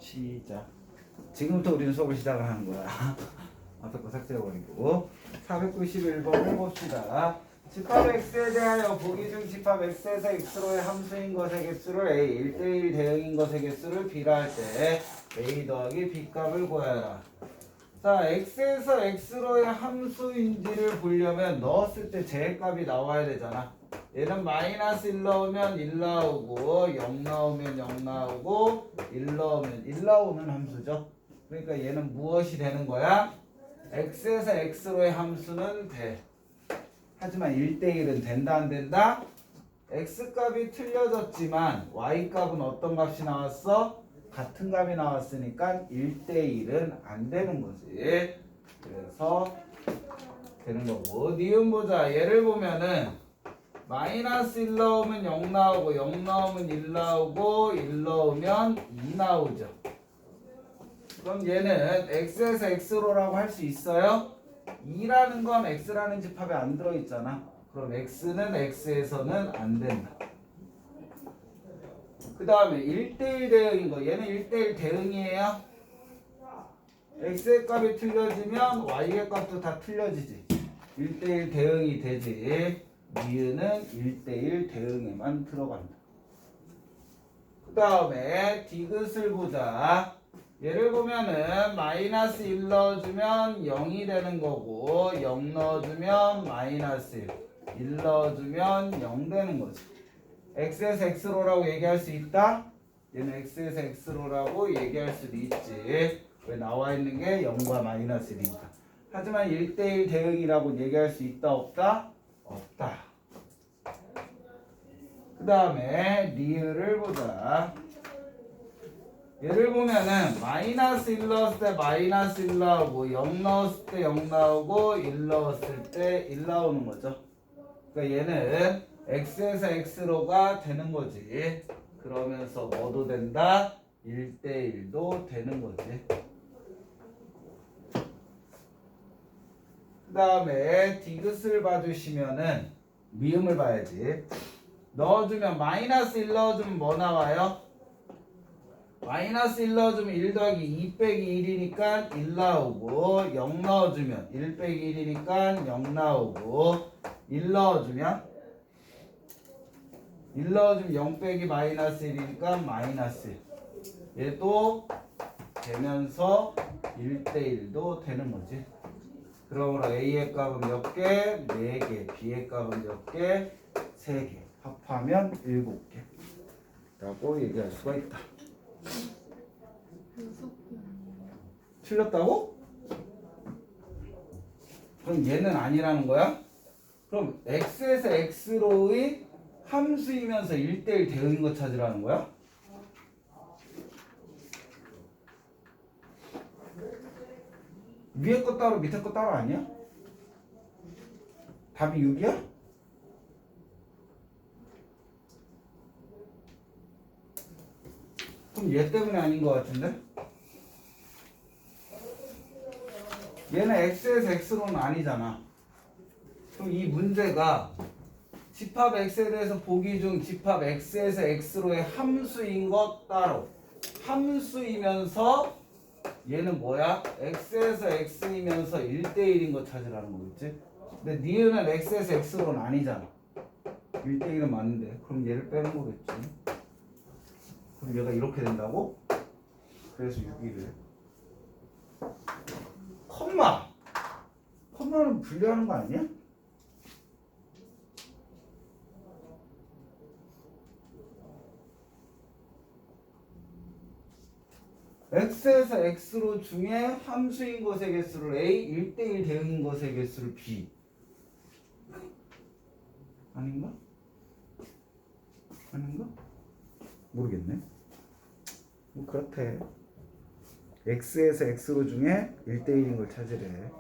시작. 지금부터 우리는 수업을 시작을 하는 거야. 앞에 거 삭제해버리고 491번을 봅시다. 집합 x에 대하여 보기 중 집합 x에서 x로의 함수인 것의 개수를 a 1대1 대응인 것의 개수를 b라 할 때 a 더하기 b 값을 구하라. 자, x에서 x로의 함수인지를 보려면 넣었을 때 제값이 나와야 되잖아. 얘는 마이너스 1 넣으면 1 나오고 0 나오면 0 나오고 1 넣으면 1 나오는 함수죠. 그러니까 얘는 무엇이 되는 거야? x에서 x로의 함수는 돼. 하지만 1대1은 된다 안 된다? x값이 틀려졌지만 y값은 어떤 값이 나왔어? 같은 값이 나왔으니까 1대1은 안 되는 거지. 그래서 되는 거고. 니은 보자. 얘를 보면은 마이너스 1 넣으면 0 나오고 0 넣으면 1 나오고 1 넣으면 2 나오죠. 그럼 얘는 x에서 x로라고 할 수 있어요? 2라는 건 x라는 집합에 안 들어있잖아. 그럼 x는 x에서는 안 된다. 그 다음에 1대1 대응인 거. 얘는 1대1 대응이에요. x의 값이 틀려지면 y의 값도 다 틀려지지. 1대1 대응이 되지. 니은은 1대1 대응에만 들어간다. 그 다음에 디귿을 보자. 얘를 보면은 마이너스 1 넣어주면 0이 되는 거고 0 넣어주면 마이너스 1 넣어주면 0 되는 거지. x에서 x로라고 얘기할 수 있다? 얘는 x에서 x로라고 얘기할 수도 있지. 왜 나와 있는 게 0과 마이너스 1이니까. 하지만 1대1 대응이라고 얘기할 수 있다 없다? 없다. 그 다음에 리을을 보자. 얘를 보면은 마이너스 1 넣었을 때 마이너스 1 나오고 0 넣었을 때 0 나오고 1 넣었을 때 1 나오는 거죠. 그러니까 얘는 x에서 x로가 되는 거지. 그러면서 뭐도 된다? 1대1도 되는 거지. 그 다음에 디귿을 봐주시면은 미음을 봐야지. 넣어주면 마이너스 1 넣어주면 뭐 나와요? 마이너스 1 넣어주면 1 더하기 2 빼기 1이니까 1 나오고 0 넣어주면 1 빼기 1이니까 0 나오고 1 넣어주면 0 빼기 마이너스 1이니까 마이너스 1. 얘도 되면서 1대1도 되는 거지. 그러므로 A의 값은 몇 개? 4개. B의 값은 몇 개? 3개. 합하면 7개 라고 얘기할 수가 있다. 틀렸다고? 그럼 얘는 아니라는 거야? 그럼 x에서 x로의 함수이면서 1대1 대응인 거 찾으라는 거야? 위에 거 따로 밑에 거 따로 아니야? 답이 6이야? 그럼 얘 때문에 아닌 것 같은데? 얘는 x에서 x로는 아니잖아. 그럼 이 문제가 집합 x에 대해서 보기 중 집합 x에서 x로의 함수인 것 따로. 함수이면서 얘는 뭐야? x에서 x이면서 1대1인 거 찾으라는 거겠지? 근데 니은은 x에서 x로는 아니잖아. 1대1은 맞는데. 그럼 얘를 빼는 거겠지. 그럼 얘가 이렇게 된다고? 그래서 6이래. 컴마는 분리하는 거 아니야? x에서 x로 중에 함수인 것의 개수를 a, 1대1 대응인 것의 개수를 b. 아닌가? 모르겠네. 뭐 그렇대. x에서 x로 중에 1대1인 걸 찾으래.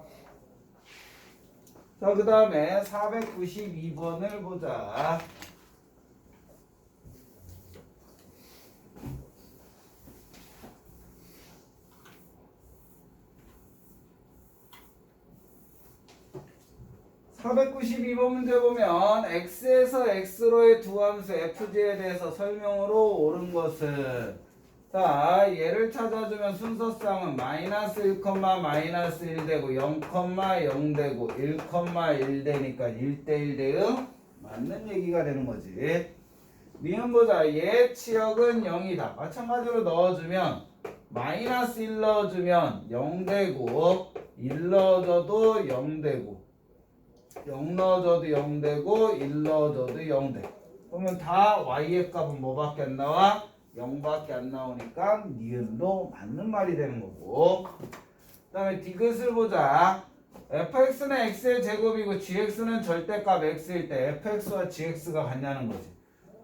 자, 그 다음에 492번을 보자. (492번) 문제 보면 x에서 x로의 두 함수 fg에 대해서 설명으로 옳은 것은, 자, 얘를 찾아주면 순서쌍은 마이너스 1, 마이너스 1 되고 0, 0 되고 1, 1 되니까 1대1 대응 맞는 얘기가 되는 거지. 니은 보자. 얘 치역은 0이다. 마찬가지로 넣어주면 마이너스 1 넣어주면 0 되고 1 넣어줘도 0 되고 0 넣어줘도 0 되고 1 넣어줘도 0 돼. 그러면 다 y의 값은 뭐밖에 안 나와? 0밖에 안 나오니까 니은도 맞는 말이 되는 거고. 그 다음에 디귿을 보자. fx는 x의 제곱이고 gx는 절대값 x일 때 fx와 gx가 같냐는 거지.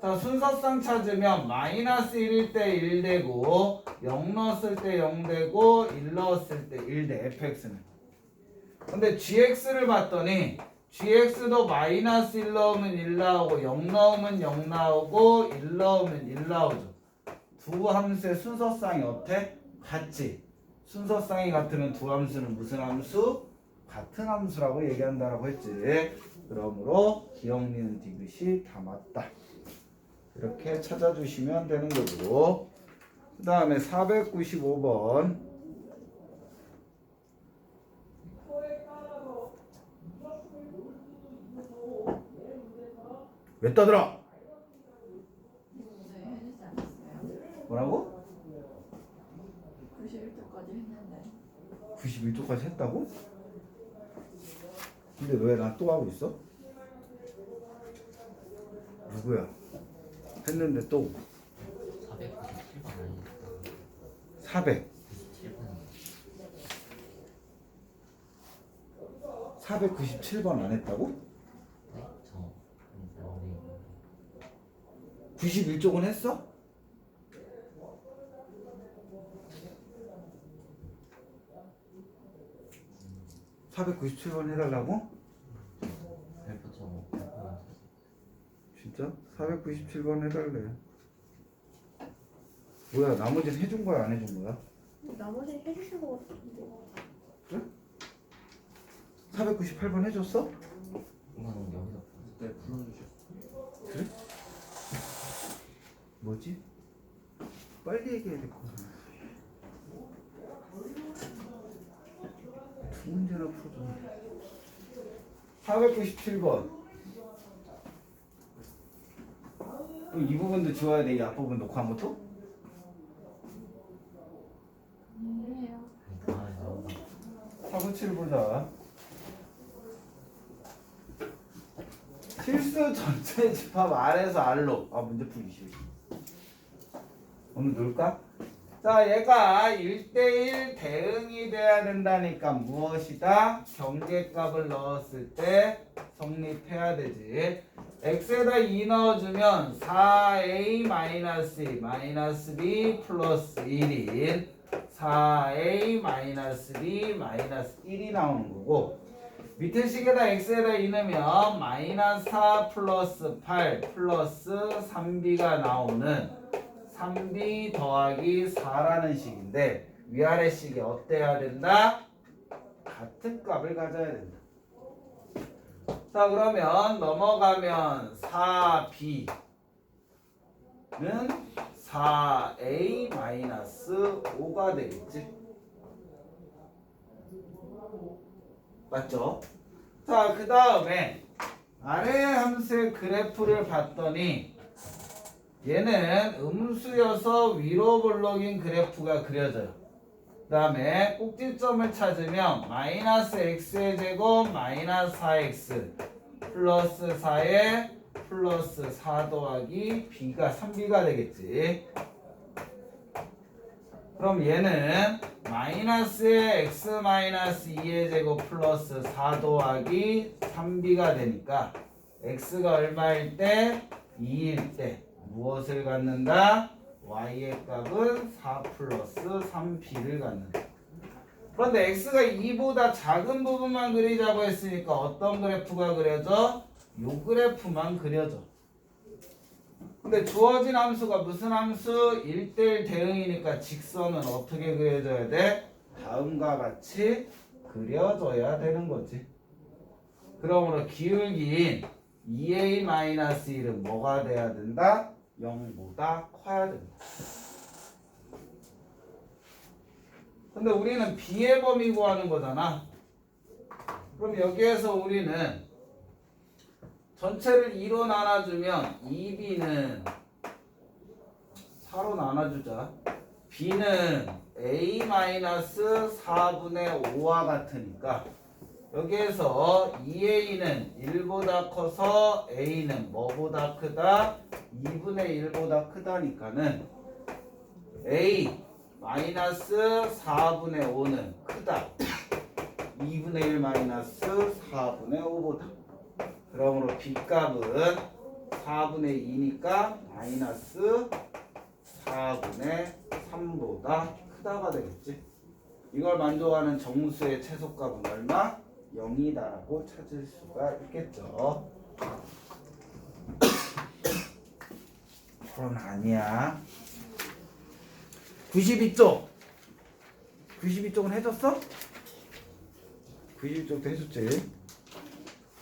자, 순서상 찾으면 마이너스 1일 때 1 되고 0 넣었을 때 0 되고 1 넣었을 때 1 돼 fx는. 근데 gx를 봤더니 gx도 마이너스 1 넣으면 1 나오고 0 넣으면 0 나오고 1 넣으면 1 나오죠. 두 함수의 순서상이 어때? 같지. 순서상이 같으면 두 함수는 무슨 함수? 같은 함수라고 얘기한다라고 했지. 그러므로 기억, 니은, 디귿이 다 맞다. 이렇게 찾아주시면 되는 거고. 그 다음에 495번. 왜 떠들어? 뭐라고? 91초까지 했는데 91초까지 했다고? 근데 왜 나 또 하고 있어? 누구야? 했는데 또 497번 아니니까 400 97번 497번 안 했다고? 네? 저 원래 91쪽은 했어? (497번) 해달라고? 별표처럼 진짜? 497번 해달래. 뭐야, 나머지는 해준 거야 안 해준 거야? 나머지 해주신 것 같은데. 그래? 498번 해줬어? 이거는 여기서 네, 불러주셨어요. 그래? 뭐지? 빨리 얘기해야 될 거야. 두 문제나 풀어줘. 497번. 이 부분도 지워야 돼. 이 앞부분 놓고 한 것도? 아니에요. 497 보자. 실수 전체 집합 R에서 R로. 아, 문제 풀기 싫어. 오늘 놀까? 자, 얘가 1대1 대응이 돼야 된다니까 무엇이다? 경계값을 넣었을 때 성립해야 되지. x에다 2 넣어주면 4a 마이너스 마이너스 b 플러스 1인 4a 마이너스 b 마이너스 1이 나오는 거고, 밑에 식에다 x에다 2 넣으면 마이너스 4 플러스 8 플러스 3b가 나오는 3b 더하기 4라는 식인데, 위아래 식이 어때야 된다? 같은 값을 가져야 된다. 자, 그러면 넘어가면 4b는 4a 마이너스 5가 되겠지. 맞죠? 자, 그 다음에 아래 함수의 그래프를 봤더니 얘는 음수여서 위로 볼록인 그래프가 그려져요. 그 다음에 꼭지점을 찾으면 마이너스 x의 제곱 마이너스 4x 플러스 4에 플러스 4 더하기 b가 3b가 되겠지. 그럼 얘는 마이너스의 x 마이너스 2의 제곱 플러스 4 더하기 3b가 되니까 x가 얼마일 때? 2일 때 무엇을 갖는다? y의 값은 4 플러스 3b를 갖는다. 그런데 x가 2보다 작은 부분만 그리자고 했으니까 어떤 그래프가 그려져? 요 그래프만 그려져. 근데 주어진 함수가 무슨 함수? 1대1 대응이니까 직선은 어떻게 그려져야 돼? 다음과 같이 그려져야 되는 거지. 그러므로 기울기인 2a-1은 뭐가 돼야 된다? 0보다 커야 된다. 근데 우리는 B의 범위 구하는 거잖아. 그럼 여기에서 우리는 전체를 2로 나눠주면 2B는 4로 나눠주자. B는 A-4분의 5와 같으니까 여기에서 2A는 1보다 커서 A는 뭐보다 크다? 2분의 1보다 크다니까는 A 마이너스 4분의 5는 크다. 2분의 1 마이너스 4분의 5보다. 그러므로 B 값은 4분의 2니까 마이너스 4분의 3보다 크다가 되겠지. 이걸 만족하는 정수의 최소값은 얼마? 0이다라고 찾을 수가 있겠죠. 그건 아니야. 92쪽. 92쪽은 해줬어? 92쪽도 해줬지.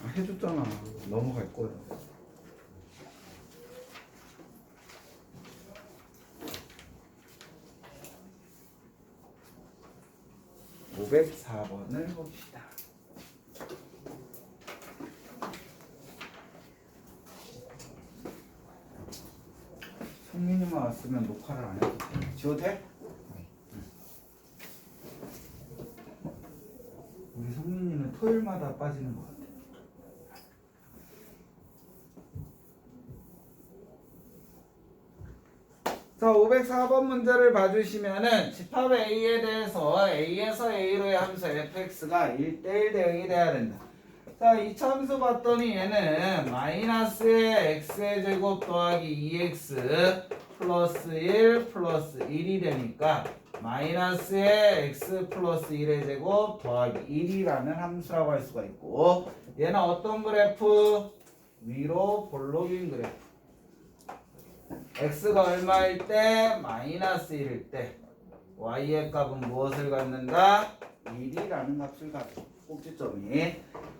아, 해줬잖아. 넘어갈 거야. (504번을) 봅시다. 성민이만 왔으면 녹화를 안 해도 돼. 지워도 돼? 우리 성민이는 토요일마다 빠지는 것 같아. 자, 504번 문제를 봐주시면은 집합 A에 대해서 A에서 A로의 함수 fx가 1대1 대응이 돼야 된다. 자, 이 함수 봤더니 얘는 마이너스의 x의 제곱 더하기 2x 플러스 1 플러스 1이 되니까 마이너스의 x 플러스 1의 제곱 더하기 1이라는 함수라고 할 수가 있고, 얘는 어떤 그래프? 위로 볼록인 그래프. x가 얼마일 때? 마이너스 1일 때 y의 값은 무엇을 갖는다? 1이라는 값을 갖고, 꼭지점이.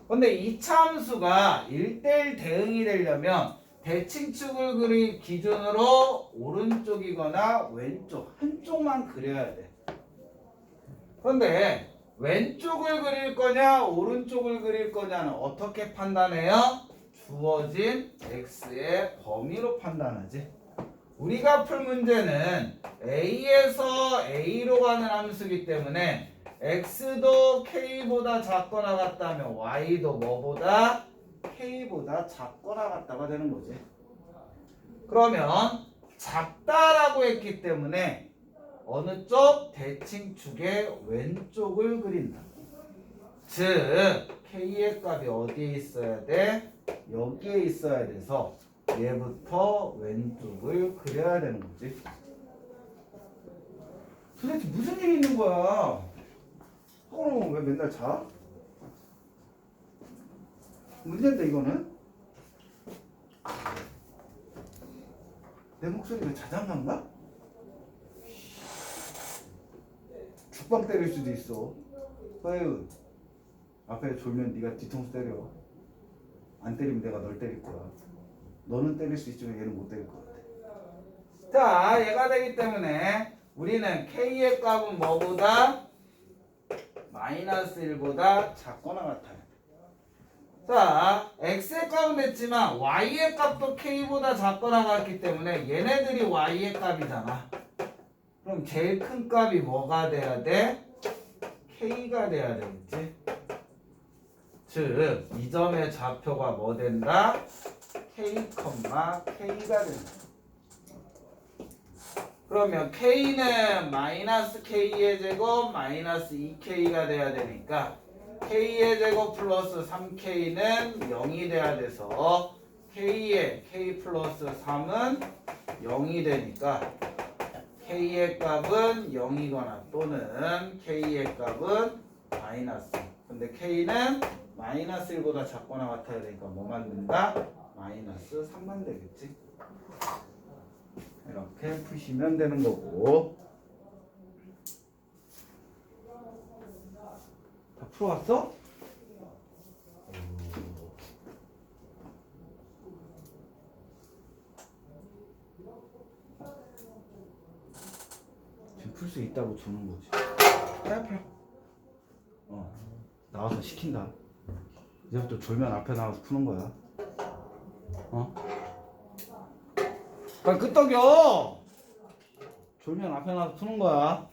근데 이 함수가 1대1 대응이 되려면 대칭축을 그릴 기준으로 오른쪽이거나 왼쪽 한쪽만 그려야 돼. 그런데 왼쪽을 그릴 거냐 오른쪽을 그릴 거냐는 어떻게 판단해요? 주어진 x의 범위로 판단하지. 우리가 풀 문제는 A에서 A로 가는 함수이기 때문에 X도 K보다 작거나 같다면 Y도 뭐보다? K보다 작거나 같다가 되는 거지. 그러면 작다라고 했기 때문에 어느 쪽? 대칭축의 왼쪽을 그린다. 즉 K의 값이 어디에 있어야 돼? 여기에 있어야 돼서 얘부터 왼쪽을 그려야 되는 거지. 도대체 무슨 일이 있는 거야? 학원은 왜 맨날 자? 문제인데 이거는? 내 목소리가 자장가인가? 죽방 때릴 수도 있어. 서혜은, 앞에 졸면 네가 뒤통수 때려. 안 때리면 내가 널 때릴 거야. 너는 때릴 수 있지만 얘는 못 때릴 것 같아. 자, 얘가 되기 때문에 우리는 K의 값은 뭐보다? 마이너스 1보다 작거나 같아요. 자, X의 값은 됐지만 Y의 값도 K보다 작거나 같기 때문에 얘네들이 Y의 값이잖아. 그럼 제일 큰 값이 뭐가 돼야 돼? K가 돼야 되겠지. 즉, 이 점의 좌표가 뭐 된다? K, K가 된다. 그러면 K는 마이너스 K의 제곱 마이너스 2K가 돼야 되니까 K의 제곱 플러스 3K는 0이 돼야 돼서 K의 K 플러스 3은 0이 되니까 K의 값은 0이거나 또는 K의 값은 마이너스. 근데 K는 마이너스 1보다 작거나 같아야 되니까 뭐 만든다? 마이너스 3만 되겠지. 이렇게 푸시면 되는 거고. 다 풀어왔어? 지금 풀 수 있다고 주는 거지. 빨리 나와서 시킨다. 이제부터 졸면 앞에 나와서 푸는 거야. 빨리 끄떡여. 졸면 앞에 나와서 푸는 거야.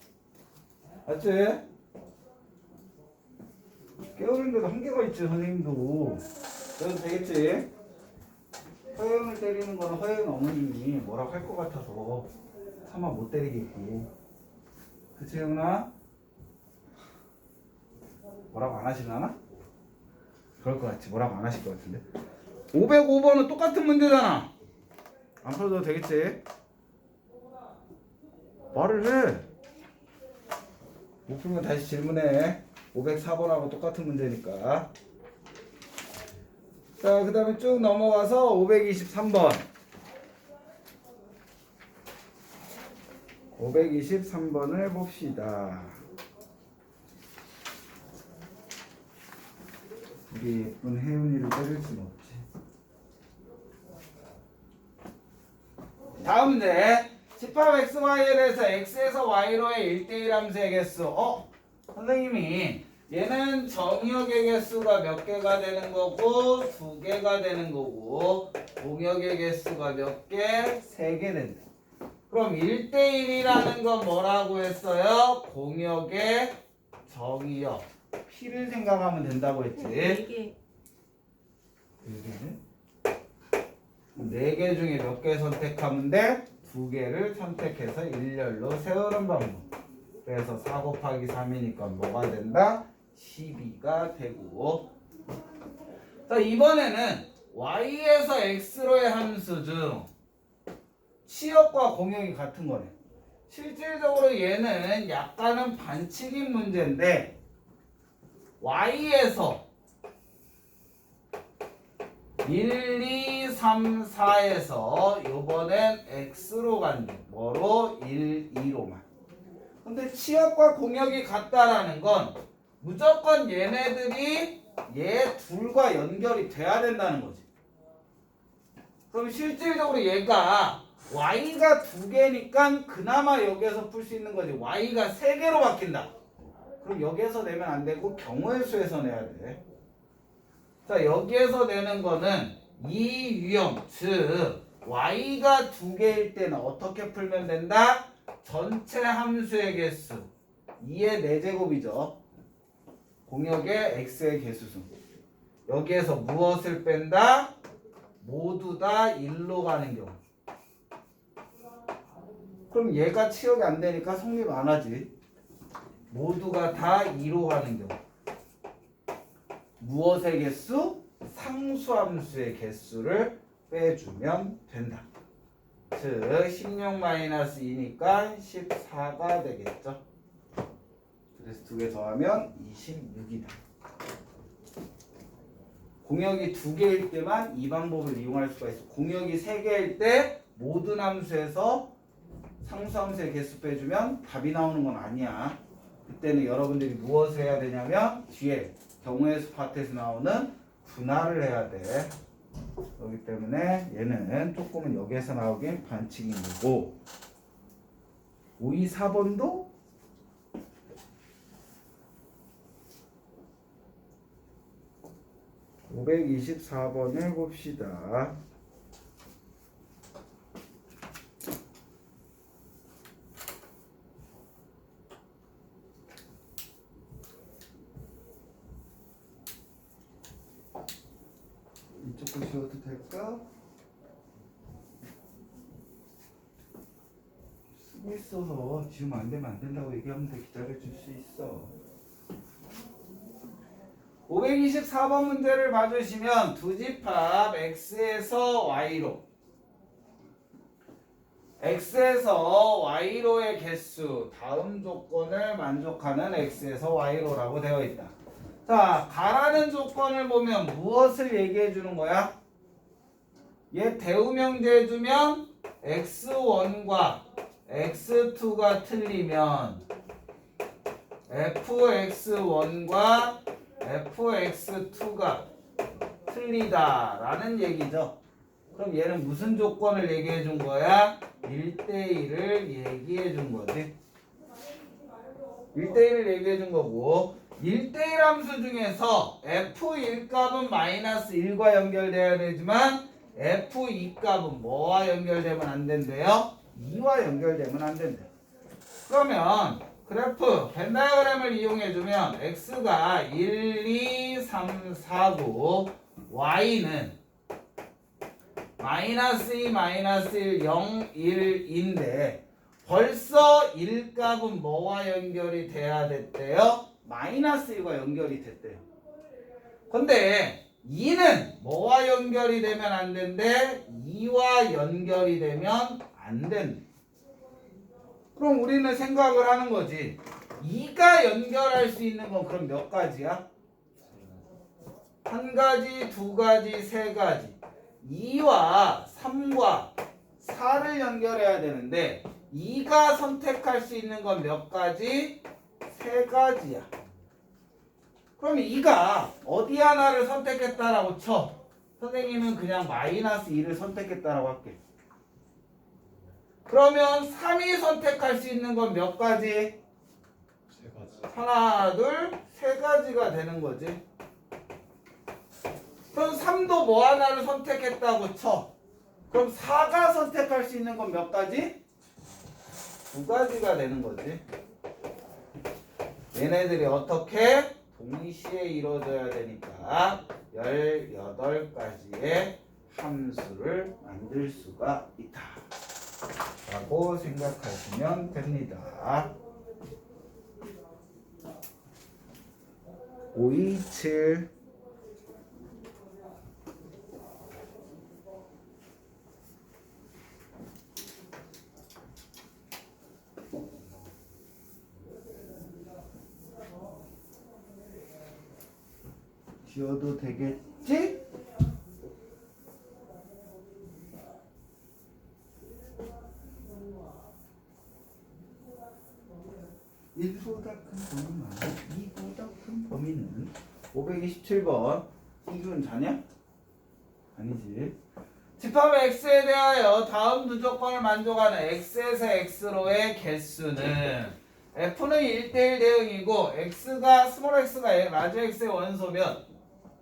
알지? 깨우는데도 한계가 있지 선생님도. 그래도 되겠지? 허영을 때리는 거는 허영 어머님이 뭐라고 할 것 같아서 차마 못 때리겠고. 그치 형나? 뭐라고 안 하시려나? 그럴 것 같지. 뭐라고 안 하실 것 같은데. 505번은 똑같은 문제잖아. 안 풀어도 되겠지? 말을 해. 못 풀면 다시 질문해. 504번하고 똑같은 문제니까. 자, 그 다음에 쭉 넘어가서 523번. 523번을 봅시다. 우리 예쁜 혜윤이를 때릴 수는 없지. 다음 문제. 집합 XY에 대해서 X에서 Y로의 1대1 함수의 개수. 선생님이 얘는 정의역의 개수가 몇 개가 되는 거고 2개가 되는 거고 공역의 개수가 몇 개? 3개 된다. 그럼 1대1이라는 건 뭐라고 했어요? 공역의 정의역 P를 생각하면 된다고 했지. 이게 4개 중에 몇 개 선택하면 돼? 2개를 선택해서 일렬로 세우는 방법. 그래서 4 곱하기 3이니까 뭐가 된다? 12가 되고. 자, 이번에는 y에서 x로의 함수 중 치역과 공역이 같은 거네. 실질적으로 얘는 약간은 반칙인 문제인데 y에서 1, 2, 3, 4에서 요번엔 x로 간대. 뭐로? 1, 2로만. 근데 치역과 공역이 같다라는 건 무조건 얘네들이 얘 둘과 연결이 돼야 된다는 거지. 그럼 실질적으로 얘가 y가 2개니까 그나마 여기에서 풀 수 있는 거지. y가 3개로 바뀐다. 그럼 여기에서 내면 안 되고 경우의 수에서 내야 돼. 자, 여기에서 내는 거는 이 유형, 즉 y가 2개일 때는 어떻게 풀면 된다? 전체 함수의 개수 2의 4제곱이죠. 공역의 x의 개수수. 여기에서 무엇을 뺀다? 모두 다 1로 가는 경우. 그럼 얘가 치역이 안 되니까 성립 안 하지. 모두가 다 2로 가는 경우. 무엇의 개수? 상수함수의 개수를 빼주면 된다. 즉 16-2니까 14가 되겠죠. 그래서 2개 더하면 26이다. 공역이 2개일 때만 이 방법을 이용할 수가 있어. 공역이 3개일 때 모든 함수에서 상수함수의 개수 빼주면 답이 나오는 건 아니야. 그때는 여러분들이 무엇을 해야 되냐면 뒤에 경우의 수 파트에서 나오는 분할을 해야 돼. 그렇기 때문에 얘는 조금은 여기에서 나오긴 반칙인 거고. 524번도 (524번을) 봅시다. 이쪽 거 지워도 될까? 쓰고 있어서 지우면 안 되면 안 된다고 얘기하면 돼. 기다려줄 수 있어. 524번 문제를 봐주시면 두 집합 x에서 y로 x에서 y로의 개수 다음 조건을 만족하는 x에서 y로라고 되어 있다. 자, 가라는 조건을 보면 무엇을 얘기해 주는 거야? 얘 대우명제 해주면 x1과 x2가 틀리면 fx1과 fx2가 틀리다라는 얘기죠. 그럼 얘는 무슨 조건을 얘기해 준 거야? 1대1을 얘기해 준 거지. 1대1을 얘기해 준 거고 1대1 함수 중에서 f1 값은 마이너스 1과 연결돼야 되지만 f2 값은 뭐와 연결되면 안 된대요? 2와 연결되면 안 된대요. 그러면 그래프 벤 다이어그램을 이용해 주면 x가 1, 2, 3, 4, 9 y는 마이너스 2, 마이너스 1, 0, 1인데 벌써 1 값은 뭐와 연결이 돼야 됐대요? 마이너스 1과 연결이 됐대요. 근데 2는 뭐와 연결이 되면 안 된대? 2와 연결이 되면 안 된대. 그럼 우리는 생각을 하는 거지. 2가 연결할 수 있는 건 그럼 몇 가지야? 한 가지, 두 가지, 세 가지. 2와 3과 4를 연결해야 되는데 2가 선택할 수 있는 건 몇 가지? 세 가지야. 그럼 2가 어디 하나를 선택했다라고 쳐. 선생님은 그냥 마이너스 2를 선택했다라고 할게. 그러면 3이 선택할 수 있는 건 몇 가지? 세 가지. 하나, 둘, 세 가지가 되는 거지. 그럼 3도 뭐 하나를 선택했다고 쳐. 그럼 4가 선택할 수 있는 건 몇 가지? 두 가지가 되는 거지. 얘네들이 어떻게? 동시에 이루어져야 되니까 18가지의 함수를 만들 수가 있다 라고 생각하시면 됩니다. 527 지워도 되겠지? 일보다 큰 범위만 이보다 큰 범위는 527번 이기훈 자냐? 아니지. 집합 x에 대하여 다음 두 조건을 만족하는 x에서 x로의 개수는 f는 1대1 대응이고 x가 스몰 x가 라지 x의 원소면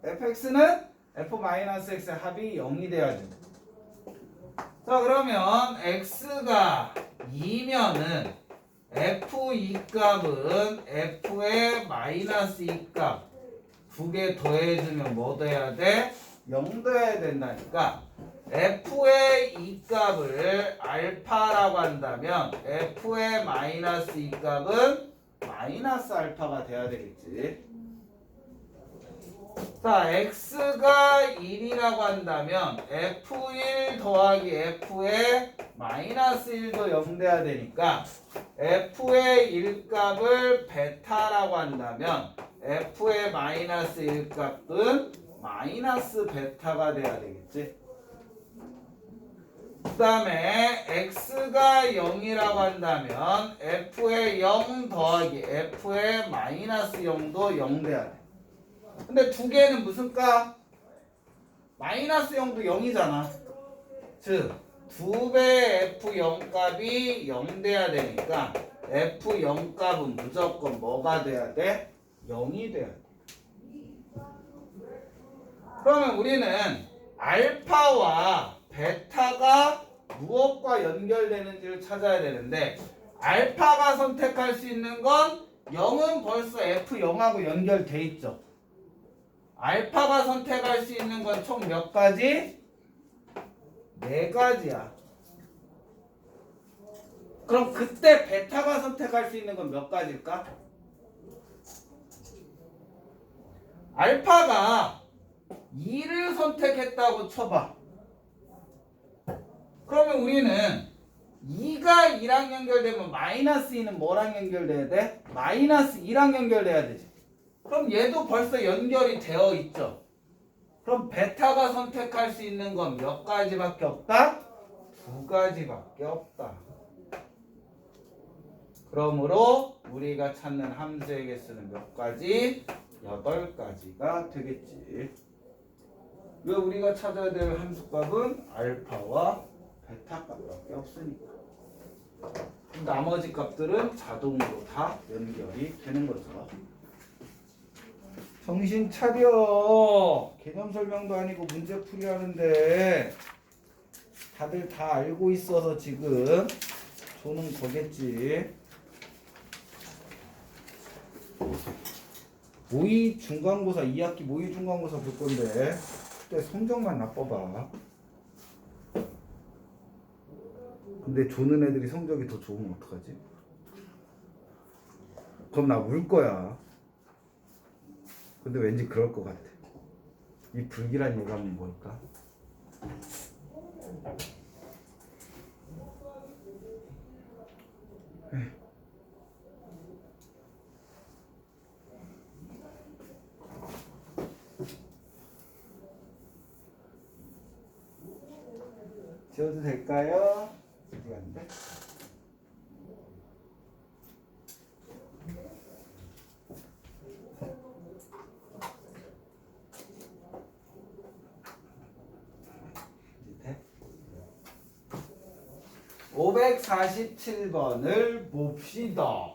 fx는 f-x의 합이 0이 돼야죠. 자 그러면 x가 2면은 f2 값은 f의 마이너스 2값 두 개 더해주면 뭐 돼야 돼? 0 돼야 된다니까 f의 2값을 알파라고 한다면 f의 마이너스 2값은 마이너스 알파가 돼야 되겠지. 자 x가 1이라고 한다면 f1 더하기 f의 마이너스 1도 0 돼야 되니까 f의 1값을 베타라고 한다면 f의 마이너스 1값은 마이너스 베타가 돼야 되겠지. 그 다음에 x가 0이라고 한다면 f의 0 더하기 f의 마이너스 0도 0 돼야 돼. 근데 두 개는 무슨 값? 마이너스 0도 0이잖아. 즉, 두 배의 f0 값이 0 돼야 되니까 f0 값은 무조건 뭐가 돼야 돼? 0이 돼야 돼. 그러면 우리는 알파와 베타가 무엇과 연결되는지를 찾아야 되는데 알파가 선택할 수 있는 건 0은 벌써 f0하고 연결돼 있죠. 알파가 선택할 수 있는 건 총 몇 가지? 4가지야. 그럼 그때 베타가 선택할 수 있는 건 몇 가지일까? 알파가 2를 선택했다고 쳐봐. 그러면 우리는 2가 2랑 연결되면 마이너스 2는 뭐랑 연결돼야 돼? 마이너스 2랑 연결돼야 되지. 그럼 얘도 벌써 연결이 되어 있죠. 그럼 베타가 선택할 수 있는 건 몇 가지밖에 없다? 2가지밖에 없다. 그러므로 우리가 찾는 함수의 개수는 몇 가지? 8가지가 되겠지. 왜 우리가 찾아야 될 함수값은 알파와 베타 값밖에 없으니까. 나머지 값들은 자동으로 다 연결이 되는 거죠. 정신 차려. 개념 설명도 아니고 문제 풀이 하는데 다들 다 알고 있어서 지금 조는 거겠지. 모의 중간고사 2학기 모의 중간고사 볼 건데 그때 성적만 나빠봐. 근데 조는 애들이 성적이 더 좋으면 어떡하지? 그럼 나 울 거야. 근데 왠지 그럴 것 같아. 이 불길한 예감이 뭘까? 지워도 될까요? 어디 갔는데? 밑에 547번을 봅시다.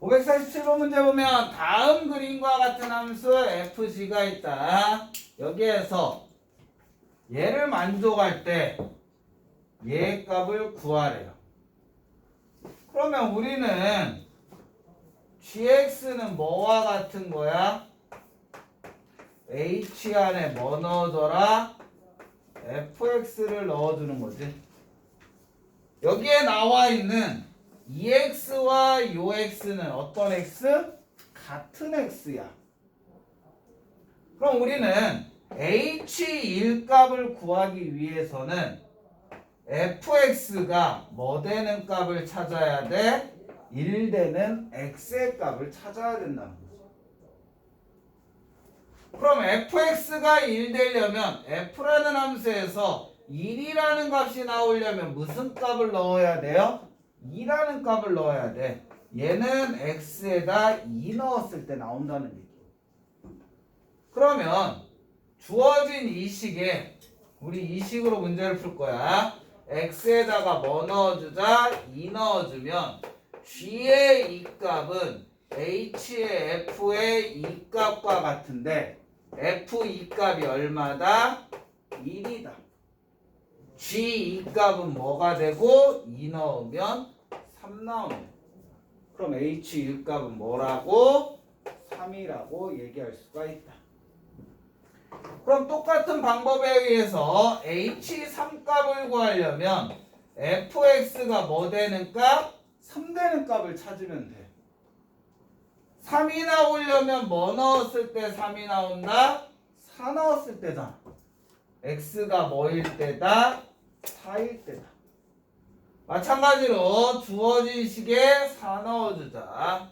(547번) 문제 보면 다음 그림과 같은 함수 fg가 있다. 여기에서 얘를 만족할 때 얘 값을 구하래요. 그러면 우리는 gx는 뭐와 같은 거야? h 안에 뭐 넣어줘라? fx를 넣어주는 거지. 여기에 나와 있는 EX와 UX는 어떤 X? 같은 X야. 그럼 우리는 H1 값을 구하기 위해서는 fx가 뭐 되는 값을 찾아야 돼? 1 되는 x의 값을 찾아야 된다는 거죠. 그럼 fx가 1 되려면 f라는 함수에서 1이라는 값이 나오려면 무슨 값을 넣어야 돼요? 2라는 값을 넣어야 돼. 얘는 x에다 2 넣었을 때 나온다는 얘기. 그러면 주어진 이 식에 우리 이 식으로 문제를 풀 거야. x에다가 뭐 넣어주자? 2 넣어주면 g의 이 값은 h의 f의 이 값과 같은데 f 이 값이 얼마다? 1이다. g 이 값은 뭐가 되고 2 넣으면 3 나오네. 그럼 h 1 값은 뭐라고? 3이라고 얘기할 수가 있다. 그럼 똑같은 방법에 의해서 h3 값을 구하려면 fx가 뭐 되는 값? 3 되는 값을 찾으면 돼. 3이 나오려면 뭐 넣었을 때 3이 나온다? 4 넣었을 때잖아. x가 뭐일 때다? 4일 때다. 마찬가지로 주어진 식에 4 넣어주자.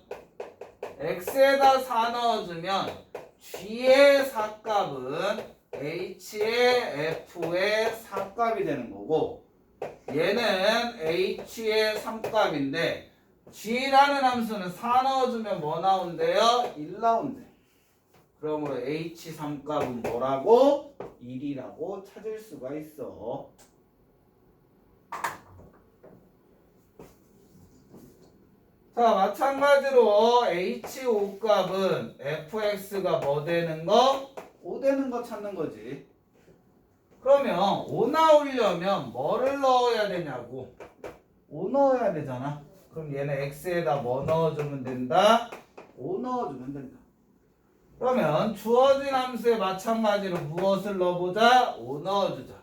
x에다 4 넣어주면 g의 4값은 h의 f의 4값이 되는 거고 얘는 h의 3값인데 g라는 함수는 4 넣어주면 뭐 나온대요? 1 나온대. 그러므로 h3값은 뭐라고? 1이라고 찾을 수가 있어. 자, 마찬가지로 h5 값은 fx가 뭐 되는 거? 5 되는 거 찾는 거지. 그러면 5 나오려면 뭐를 넣어야 되냐고. 5 넣어야 되잖아. 그럼 얘는 x에다 뭐 넣어주면 된다? 5 넣어주면 된다. 그러면 주어진 함수에 마찬가지로 무엇을 넣어보자? 5 넣어주자.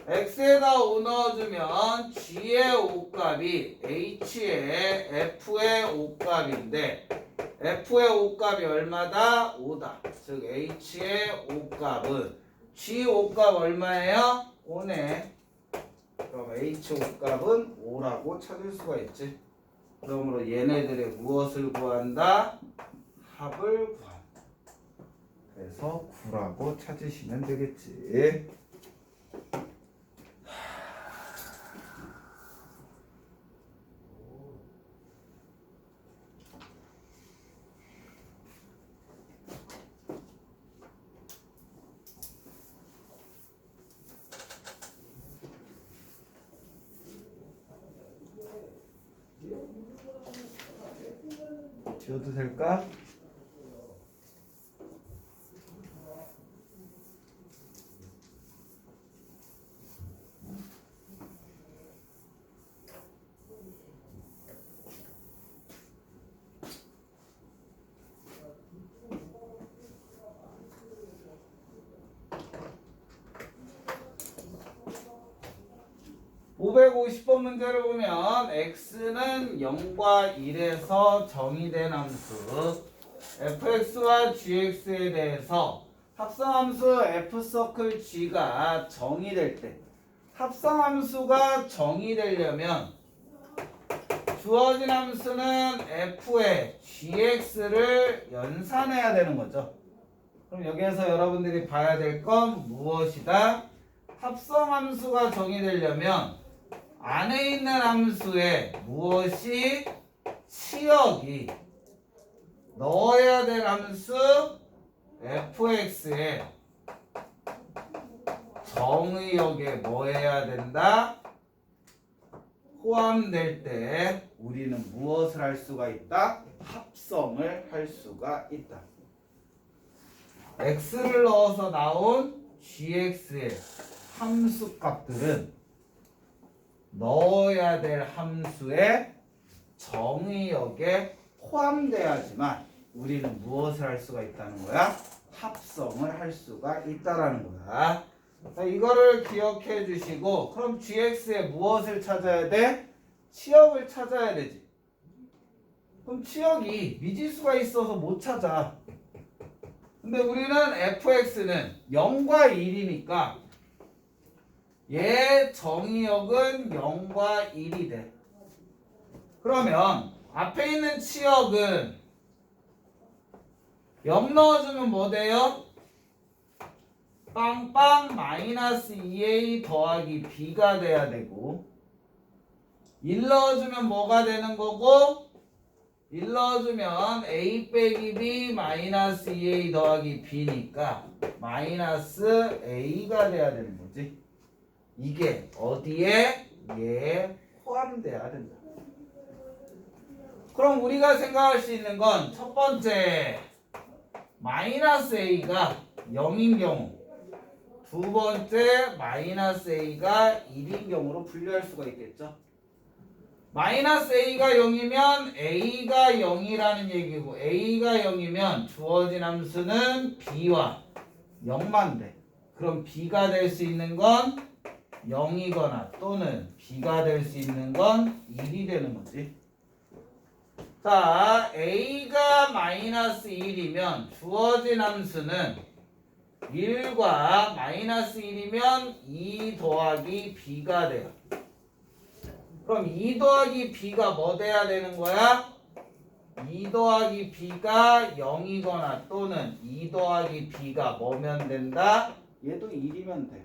x에다 5 넣어주면 g의 5값이 h의 f의 5값인데 f의 5값이 얼마다? 5다. 즉 h의 5값은 g 5값 얼마예요? 5네. 그럼 h 5값은 5라고 찾을 수가 있지. 그러므로 얘네들의 무엇을 구한다? 합을 구한다. 그래서 9라고 찾으시면 되겠지. 지워도 될까? (550번) 문제를 보면 x는 0과 1에서 정의된 함수 fx와 gx에 대해서 합성함수 f서클 g가 정의될 때, 합성함수가 정의되려면 주어진 함수는 f에 gx를 연산해야 되는 거죠. 그럼 여기에서 여러분들이 봐야 될 건 무엇이다? 합성함수가 정의되려면 안에 있는 함수에 무엇이 치역이 넣어야 될 함수 fx에 정의역에 뭐 해야 된다? 포함될 때 우리는 무엇을 할 수가 있다? 합성을 할 수가 있다. x를 넣어서 나온 gx의 함수 값들은 넣어야 될 함수의 정의역에 포함돼야지만 우리는 무엇을 할 수가 있다는 거야? 합성을 할 수가 있다라는 거야. 자, 이거를 기억해 주시고, 그럼 gx에 무엇을 찾아야 돼? 치역을 찾아야 되지. 그럼 치역이 미지수가 있어서 못 찾아. 근데 우리는 fx는 0과 1이니까 얘 정의역은 0과 1이 돼. 그러면 앞에 있는 치역은 0 넣어주면 뭐 돼요? 빵빵 마이너스 2a 더하기 b가 돼야 되고, 1 넣어주면 뭐가 되는 거고, 1 넣어주면 a 빼기 b 마이너스 2a 더하기 b니까 마이너스 a가 돼야 되는 거지. 이게 어디에? 얘에 포함돼야 된다. 그럼 우리가 생각할 수 있는 건 첫 번째, 마이너스 a가 0인 경우, 두 번째 마이너스 a가 1인 경우로 분류할 수가 있겠죠. 마이너스 a가 0이면 a가 0이라는 얘기고, a가 0이면 주어진 함수는 b와 0만 돼. 그럼 b가 될 수 있는 건 0이거나 또는 b가 될 수 있는 건 1이 되는 거지. 자, a가 마이너스 1이면 주어진 함수는 1과 마이너스 1이면 2 더하기 b가 돼요. 그럼 2 더하기 b가 뭐 돼야 되는 거야? 2 더하기 b가 0이거나 또는 2 더하기 b가 뭐면 된다? 얘도 1이면 돼.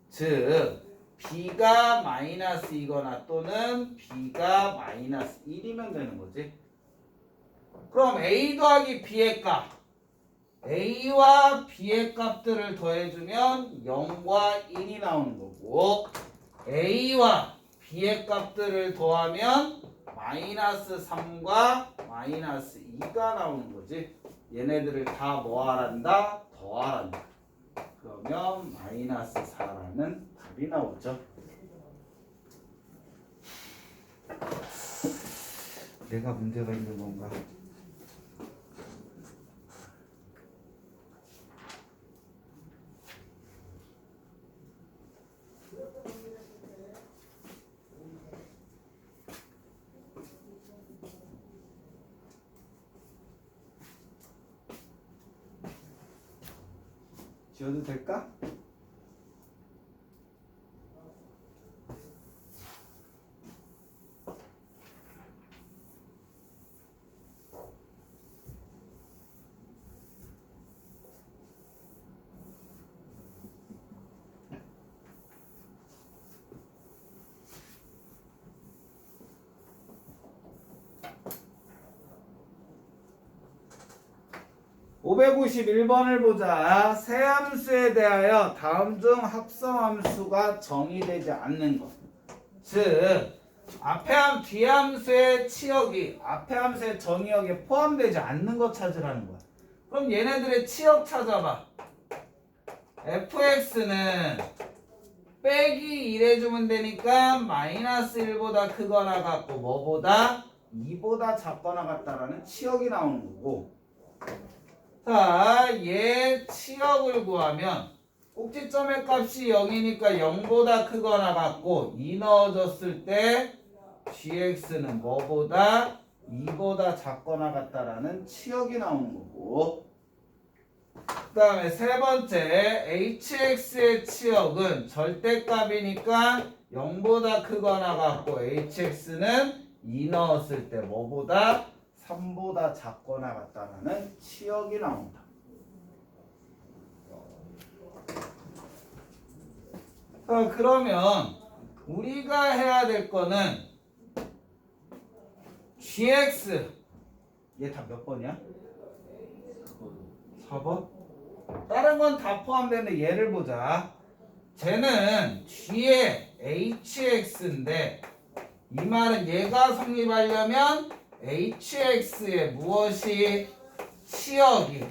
즉 b가 마이너스이거나 또는 b가 마이너스 1이면 되는 거지. 그럼 a 더하기 b의 값, a와 b의 값들을 더해주면 0과 1이 나오는 거고, a와 b의 값들을 더하면 마이너스 3과 마이너스 2가 나오는 거지. 얘네들을 다 뭐하란다? 더하란다. 그러면 마이너스 4라는 답이 나오죠. 내가 문제가 있는 건가? 지워도 될까? (551번을) 보자. 세 함수에 대하여 다음 중 합성함수가 정의되지 않는 것. 즉 앞에 함 뒤에 함수의 치역이 앞에 함수의 정의역에 포함되지 않는 것 찾으라는 거야. 그럼 얘네들의 치역 찾아봐. fx는 빼기 1해주면 되니까 마이너스 1보다 크거나 같고 뭐보다 2보다 작거나 같다라는 치역이 나오는 거고, 자, 얘 치역을 구하면 꼭지점의 값이 0이니까 0보다 크거나 같고 2 넣어줬을 때 gx는 뭐보다 2보다 작거나 같다라는 치역이 나오는 거고, 그 다음에 세 번째 hx의 치역은 절대값이니까 0보다 크거나 같고 hx는 2 넣었을 때 뭐보다 3보다 작거나 같다라는 치역이 나온다. 그러면 우리가 해야 될 거는 gx, 얘 다 몇 번이야? 4번? 다른 건 다 포함되는데 얘를 보자. 쟤는 g의 hx인데 이 말은 얘가 성립하려면 hx의 무엇이 치역이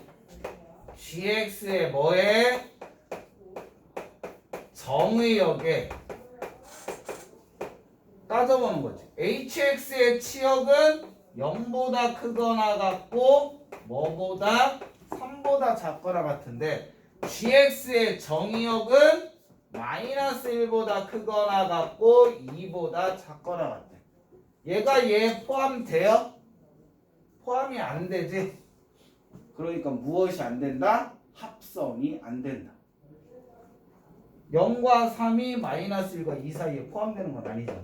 gx의 뭐에 정의역에 따져보는 거지. hx의 치역은 0보다 크거나 같고 뭐보다 3보다 작거나 같은데 gx의 정의역은 마이너스 1보다 크거나 같고 2보다 작거나 같대. 얘가 얘 포함돼요? 포함이 안 되지. 그러니까 무엇이 안 된다? 합성이 안 된다. 0과 3이 마이너스 1과 2 사이에 포함되는 건 아니잖아.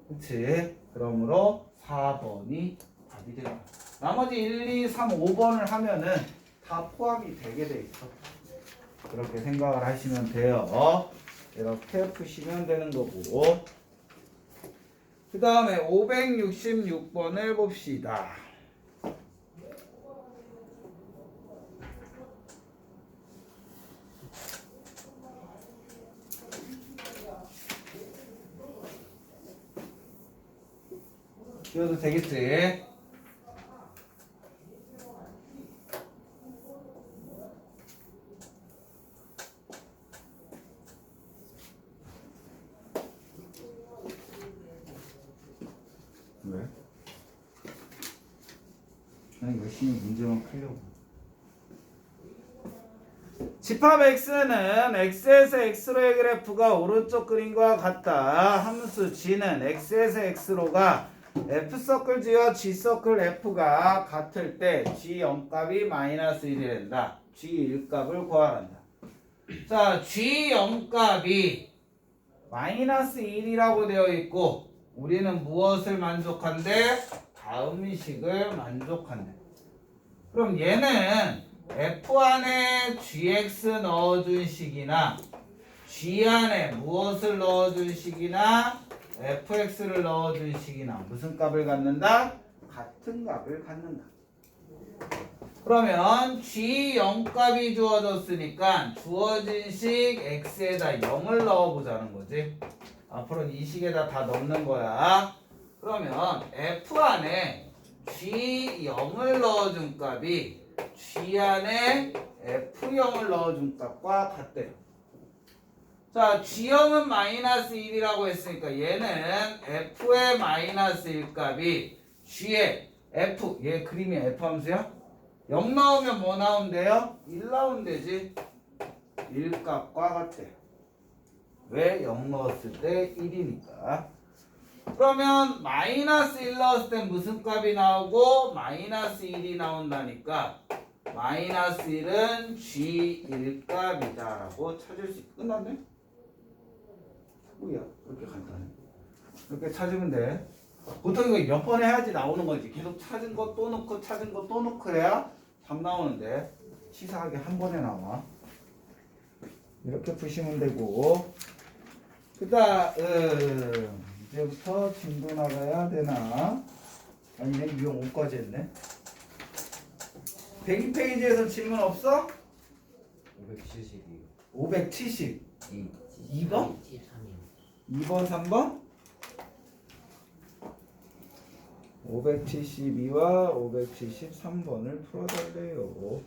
그치? 그러므로 4번이 답이 된다. 나머지 1, 2, 3, 5번을 하면은 다 포함이 되게 돼 있어. 그렇게 생각을 하시면 돼요. 이렇게 푸시면 되는 거고. 그 다음에 566번을 봅시다. 이어도 되겠지? 왜? 그냥 열심히 문제만 풀려고. 집합 x는 x에서 x로의 그래프가 오른쪽 그림과 같다. 함수 g는 x에서 x로가 f서클 g와 g서클 f가 같을 때 g 0값이 마이너스 1이 된다. g 1값을 구하란다. 자, g 0값이 마이너스 1이라고 되어 있고 우리는 무엇을 만족한대? 다음 식을 만족한대. 그럼 얘는 f 안에 gx 넣어준 식이나 g 안에 무엇을 넣어준 식이나 fx를 넣어준 식이나 무슨 값을 갖는다? 같은 값을 갖는다. 그러면 g 0값이 주어졌으니까 주어진 식 x에다 0을 넣어보자는 거지. 앞으로는 이 식에다 다 넣는 거야. 그러면 f 안에 g 0을 넣어준 값이 g 안에 f0을 넣어준 값과 같대요. 자, g0은 마이너스 1이라고 했으니까 얘는 f의 마이너스 1 값이 g의 f, 얘 그림이 f 함수야? 0 나오면 뭐 나온대요? 1 나온대지. 1 값과 같대. 왜? 0 넣었을 때 1이니까. 그러면 마이너스 1 넣었을 때 무슨 값이 나오고 마이너스 1이 나온다니까 마이너스 1은 g1 값이다 라고 찾을 수 있고 끝났네? 뭐야 그렇게 간단해. 이렇게 찾으면 돼. 보통 이거 몇 번 해야지 나오는 거지. 계속 찾은 거 또 넣고 찾은 거 또 넣고 해야 답 나오는데 치사하게 한 번에 나와. 이렇게 푸시면 되고 그 다음 이제부터 진도 나가야 되나? 아니네 유형 5까지 했네. 102페이지에서 질문 없어? 572. 570 2번? 73이요. 2번 3번? 572와 573번을 풀어달래요.